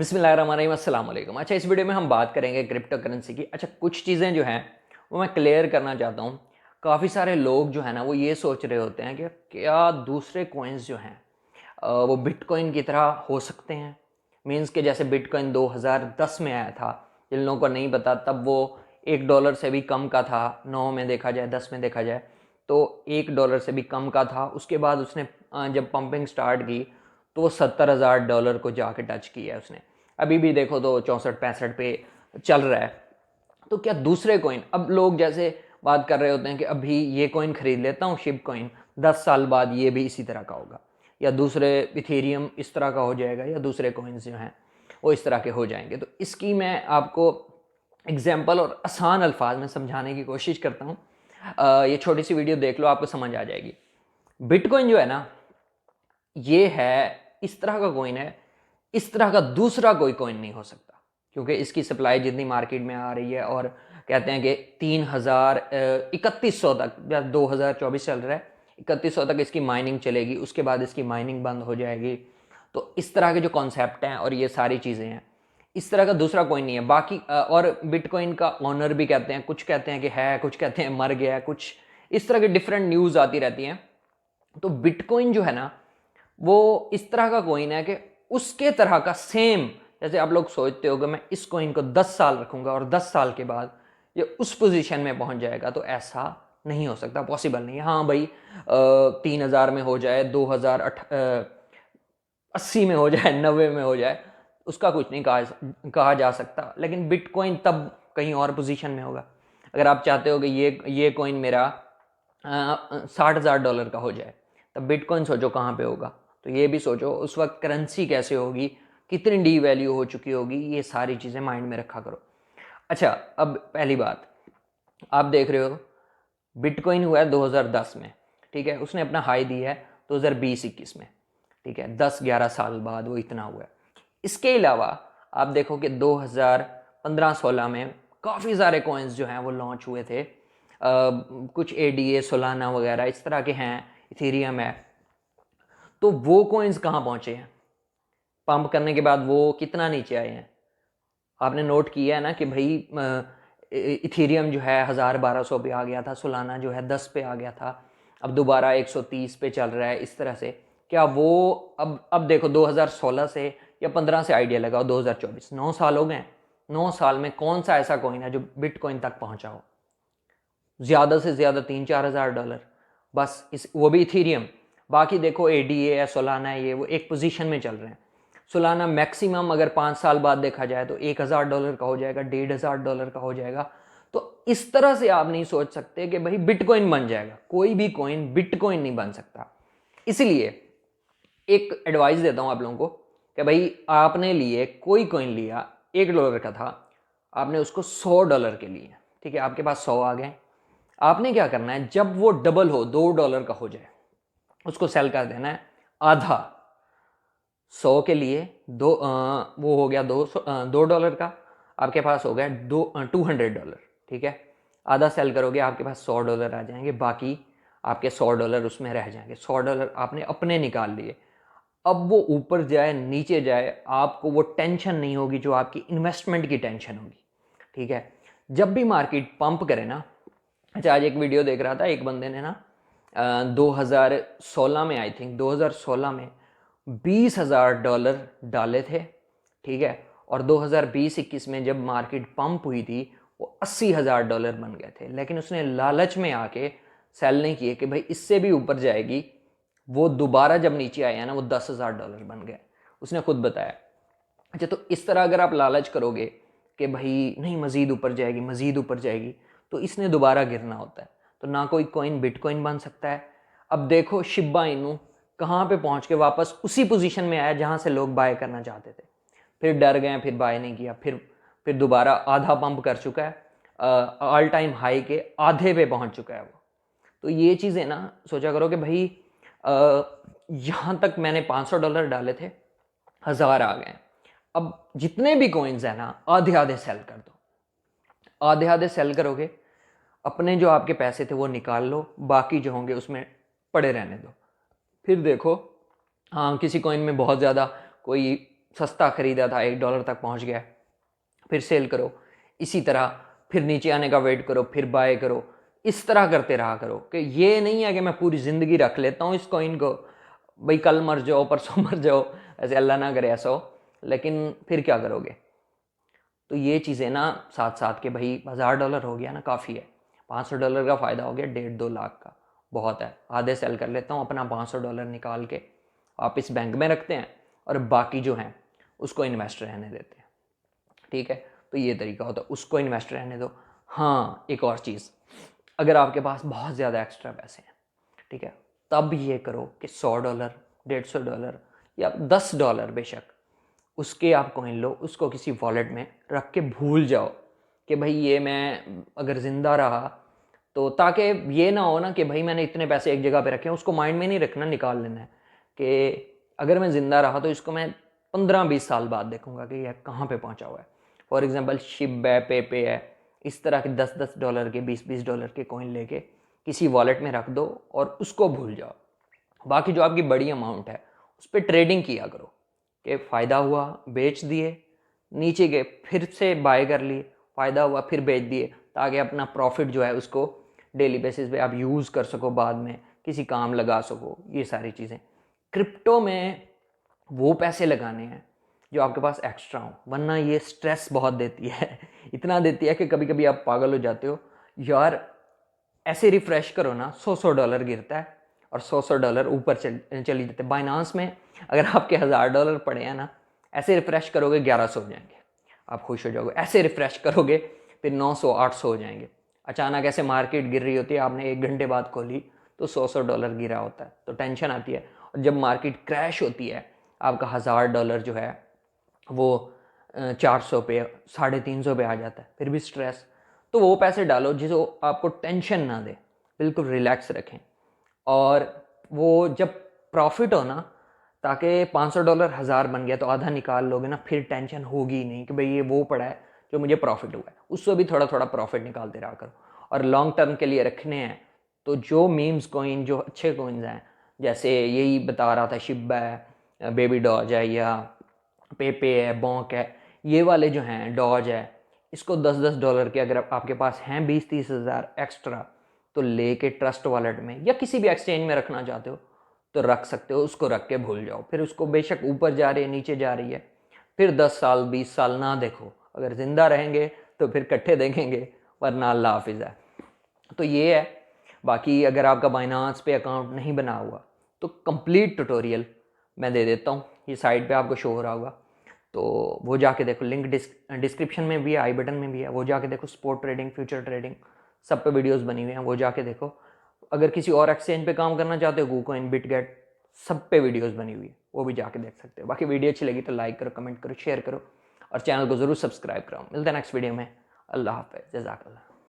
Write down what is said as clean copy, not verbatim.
बिस्मिल्लाहिर्रहमानिर्रहीम, अस्सलाम वालेकुम। अच्छा, इस वीडियो में हम बात करेंगे क्रिप्टो करेंसी की। अच्छा, कुछ चीज़ें जो हैं वो मैं क्लियर करना चाहता हूँ। काफ़ी सारे लोग जो है ना वो ये सोच रहे होते हैं कि क्या दूसरे कॉइन्स जो हैं वो बिटकॉइन की तरह हो सकते हैं। मींस के जैसे बिटकॉइन 2010 में आया था, जिन लोगों को नहीं पता तब वो $1 से भी कम का था। 9 में देखा जाए, 10 में देखा जाए तो $1 से भी कम का था। उसके बाद उसने जब पंपिंग स्टार्ट की तो वो $70,000 को जाके टच किया है उसने। अभी भी देखो तो 64-65 पे चल रहा है। तो क्या दूसरे कॉइन, अब लोग जैसे बात कर रहे होते हैं कि अभी ये कॉइन खरीद लेता हूँ शिप कॉइन, 10 साल बाद ये भी इसी तरह का होगा, या दूसरे इथेरियम इस तरह का हो जाएगा, या दूसरे कॉइन्स जो हैं वो इस तरह के हो जाएंगे। तो इसकी मैं आपको एग्जाम्पल और आसान अल्फाज में समझाने की कोशिश करता हूँ। ये छोटी सी वीडियो देख लो, आपको समझ आ जाएगी। बिटकॉइन जो है ना, ये है इस तरह का कॉइन है, इस तरह का दूसरा कोई कॉइन नहीं हो सकता, क्योंकि इसकी सप्लाई जितनी मार्केट में आ रही है, और कहते हैं कि 3100 तक, 2024 चल रहा है, 3100 तक इसकी माइनिंग चलेगी, उसके बाद इसकी माइनिंग बंद हो जाएगी। तो इस तरह के जो कॉन्सेप्ट हैं और ये सारी चीज़ें हैं, इस तरह का दूसरा कोई नहीं है। बाकी और बिटकॉइन का ऑनर भी कहते हैं, कुछ कहते हैं कि है, कुछ कहते हैं मर गया है, कुछ इस तरह की डिफरेंट न्यूज़ आती रहती हैं। तो बिटकॉइन जो है ना वो इस तरह का कॉइन है कि उसके तरह का सेम, जैसे आप लोग सोचते हो कि मैं इस कॉइन को 10 साल रखूंगा और 10 साल के बाद ये उस पोजीशन में पहुंच जाएगा, तो ऐसा नहीं हो सकता, पॉसिबल नहीं है। हाँ भाई, 3000 में हो जाए, 2080 में हो जाए, 90 में हो जाए, उसका कुछ नहीं कहा जा सकता। लेकिन बिटकॉइन तब कहीं और पोजीशन में होगा। अगर आप चाहते हो कि ये कॉइन मेरा $60,000 का हो जाए, तब बिटकॉइन सोचो कहाँ पे होगा। तो ये भी सोचो उस वक्त करेंसी कैसे होगी, कितनी डी वैल्यू हो चुकी होगी, ये सारी चीज़ें माइंड में रखा करो। अच्छा, अब पहली बात, आप देख रहे हो बिटकॉइन हुआ है 2010 में, ठीक है, उसने अपना हाई दिया है 2020-21 में, ठीक है, 10-11 साल बाद वो इतना हुआ है। इसके अलावा आप देखो कि 2015-16 में काफ़ी सारे कॉइन्स जो हैं वो लॉन्च हुए थे। कुछ एडीए, सोलाना वगैरह इस तरह के हैं, इथेरियम है। तो वो कॉइन्स कहाँ पहुँचे हैं? पंप करने के बाद वो कितना नीचे आए हैं? आपने नोट किया है ना कि भाई इथेरियम जो है 1000-1200 पे आ गया था, सोलाना जो है 10 पे आ गया था, अब दोबारा 130 पे चल रहा है, इस तरह से। क्या वो अब देखो 2016 से या 15 से आइडिया लगाओ, 2024, 9 साल हो गए। 9 साल में कौन सा ऐसा कॉइन है जो बिटकॉइन तक पहुंचा हो? ज़्यादा से ज़्यादा $3-4 हज़ार, बस। इस वो भी इथेरियम। बाकी देखो एडीए है, सोलाना है, ये वो एक पोजीशन में चल रहे हैं। सोलाना मैक्सिमम अगर 5 साल बाद देखा जाए तो $1,000 का हो जाएगा, $1,500 का हो जाएगा। तो इस तरह से आप नहीं सोच सकते कि भाई बिटकॉइन बन जाएगा। कोई भी कॉइन बिटकॉइन नहीं बन सकता। इसलिए एक एडवाइस देता हूं आप लोगों को कि भाई आपने लिए कोई कॉइन लिया, $1 का था, आपने उसको $100 के लिए, ठीक है, आपके पास 100 आ गए। आपने क्या करना है, जब वो डबल हो, $2 का हो जाए, उसको सेल कर देना है आधा। 100 के लिए वो हो गया $2 का, आपके पास हो गया $200, ठीक है। आधा सेल करोगे, आपके पास $100 आ जाएंगे, बाकी आपके $100 उसमें रह जाएंगे। $100 आपने अपने निकाल लिए। अब वो ऊपर जाए नीचे जाए, आपको वो टेंशन नहीं होगी जो आपकी इन्वेस्टमेंट की टेंशन होगी, ठीक है। जब भी मार्केट पंप करे ना, अच्छा, आज एक वीडियो देख रहा था, एक बंदे ने ना 2016 में, आई थिंक 2016 में $20,000 डाले थे, ठीक है, और 2020-21 में जब मार्केट पंप हुई थी वो $80,000 बन गए थे। लेकिन उसने लालच में आके सेल नहीं किए कि भाई इससे भी ऊपर जाएगी। वो दोबारा जब नीचे आया ना, वो $10,000 बन गए, उसने खुद बताया। अच्छा, तो इस तरह अगर आप लालच करोगे कि भाई नहीं मज़ीद ऊपर जाएगी, मज़ीद ऊपर जाएगी, तो इसने दोबारा गिरना होता है। तो ना कोई कॉइन बिटकॉइन बन सकता है। अब देखो शिबा इनू कहाँ पे पहुँच के वापस उसी पोजीशन में आया जहाँ से लोग बाय करना चाहते थे, फिर डर गए, फिर बाय नहीं किया, फिर दोबारा आधा पंप कर चुका है, ऑल टाइम हाई के आधे पे पहुँच चुका है वो। तो ये चीज़ें ना सोचा करो कि भाई यहाँ तक मैंने $500 डाले थे, 1000 आ गए। अब जितने भी कॉइन्स हैं ना, आधे आधे सेल कर दो। आधे आधे सेल करोगे, अपने जो आपके पैसे थे वो निकाल लो, बाकी जो होंगे उसमें पड़े रहने दो। फिर देखो, हाँ, किसी कॉइन में बहुत ज़्यादा कोई सस्ता ख़रीदा था $1 तक पहुंच गया, फिर सेल करो। इसी तरह फिर नीचे आने का वेट करो, फिर बाय करो। इस तरह करते रहा करो कि ये नहीं है कि मैं पूरी ज़िंदगी रख लेता हूँ इस कॉइन को, भाई कल मर जाओ परसों मर जाओ, ऐसे अल्लाह ना करे ऐसा हो, लेकिन फिर क्या करोगे। तो ये चीज़ें ना साथ साथ के भाई $1000 हो गया ना, काफ़ी है। $500 का फ़ायदा हो गया, 1.5-2 लाख का, बहुत है। आधे सेल कर लेता हूँ, अपना $500 निकाल के वापस बैंक में रखते हैं और बाकी जो हैं उसको इन्वेस्ट रहने देते हैं। ठीक है, तो ये तरीका होता है, उसको इन्वेस्ट रहने दो। हाँ, एक और चीज़, अगर आपके पास बहुत ज़्यादा एक्स्ट्रा पैसे हैं, ठीक है, तब ये करो कि $100, $150 या $10 बेशक, उसके आप कॉइन लो, उसको किसी वॉलेट में रख के भूल जाओ कि भाई ये मैं अगर ज़िंदा रहा तो, ताकि ये ना हो ना कि भाई मैंने इतने पैसे एक जगह पे रखे हैं, उसको माइंड में नहीं रखना, निकाल लेना है कि अगर मैं ज़िंदा रहा तो इसको मैं 15-20 साल बाद देखूंगा कि यह कहाँ पे पहुँचा हुआ है। फॉर एग्जांपल शिब है, पे है, इस तरह के $10-10 के, $20-20 के कॉइन लेके किसी वॉलेट में रख दो और उसको भूल जाओ। बाकी जो आपकी बड़ी अमाउंट है उस पर ट्रेडिंग किया करो कि फ़ायदा हुआ बेच दिए, नीचे गए फिर से बाय कर लिए, फ़ायदा हुआ फिर बेच दिए, ताकि अपना प्रॉफिट जो है उसको डेली बेसिस पे आप यूज़ कर सको, बाद में किसी काम लगा सको। ये सारी चीज़ें क्रिप्टो में वो पैसे लगाने हैं जो आपके पास एक्स्ट्रा हो, वरना ये स्ट्रेस बहुत देती है इतना देती है कि कभी कभी आप पागल हो जाते हो यार। ऐसे रिफ्रेश करो ना, $100 गिरता है और $100 ऊपर चली जाते हैं। बाइनांस में अगर आपके $1000 पड़े हैं ना, ऐसे रिफ्रेश करोगे 1100 हो जाएंगे, आप खुश हो जाओगे। ऐसे रिफ्रेश करोगे फिर 900-800 हो जाएंगे। अचानक ऐसे मार्केट गिर रही होती है, आपने 1 घंटे बाद खोली तो $100 गिरा होता है, तो टेंशन आती है। और जब मार्केट क्रैश होती है, आपका $1000 जो है वो 400 पे, 350 पे आ जाता है, फिर भी स्ट्रेस। तो वो पैसे डालो जिसको आपको टेंशन ना दे, बिल्कुल रिलैक्स रखें। और वो जब प्रॉफिट हो ना, ताकि $500 1000 बन गया तो आधा निकाल लोगे ना, फिर टेंशन होगी ही नहीं कि भाई ये वो पड़ा है जो मुझे प्रॉफिट हुआ है, उससे भी थोड़ा थोड़ा प्रॉफिट निकालते रहा करो। और लॉन्ग टर्म के लिए रखने हैं तो जो मीम्स कॉइन, जो अच्छे कॉइन्स हैं, जैसे यही बता रहा था शिबा है, बेबी डॉज है, या पे है, बॉन्क है, ये वाले जो हैं, डॉज है, इसको $10-10 के अगर आपके पास हैं 20-30 हज़ार एक्स्ट्रा, तो लेके ट्रस्ट वॉलेट में या किसी भी एक्सचेंज में रखना चाहते हो तो रख सकते हो। उसको रख के भूल जाओ, फिर उसको बेशक ऊपर जा रही है नीचे जा रही है, फिर 10 साल 20 साल ना देखो। अगर ज़िंदा रहेंगे तो फिर इकट्ठे देखेंगे, वरना अल्लाह हाफिज़ है। तो ये है। बाकी अगर आपका बाइनांस पे अकाउंट नहीं बना हुआ तो कंप्लीट ट्यूटोरियल मैं दे देता हूँ, ये साइड पे आपको शो हो रहा होगा, तो वो जाके देखो। लिंक डिस्क्रिप्शन में भी है, आई बटन में भी है, वो जाके देखो। स्पोर्ट ट्रेडिंग, फ्यूचर ट्रेडिंग, सब पे वीडियोस बनी हुई हैं, वो जाके देखो। अगर किसी और एक्सचेंज पे काम करना चाहते हो, गूकॉइन, बिटगेट, सब पे वीडियोस बनी हुई है, वो भी जाके देख सकते हो। बाकी वीडियो अच्छी लगी तो लाइक करो, कमेंट करो, शेयर करो और चैनल को ज़रूर सब्सक्राइब करो। मिलते हैं नेक्स्ट वीडियो में। अल्लाह हाफ़िज़, जज़ाकल्लाह।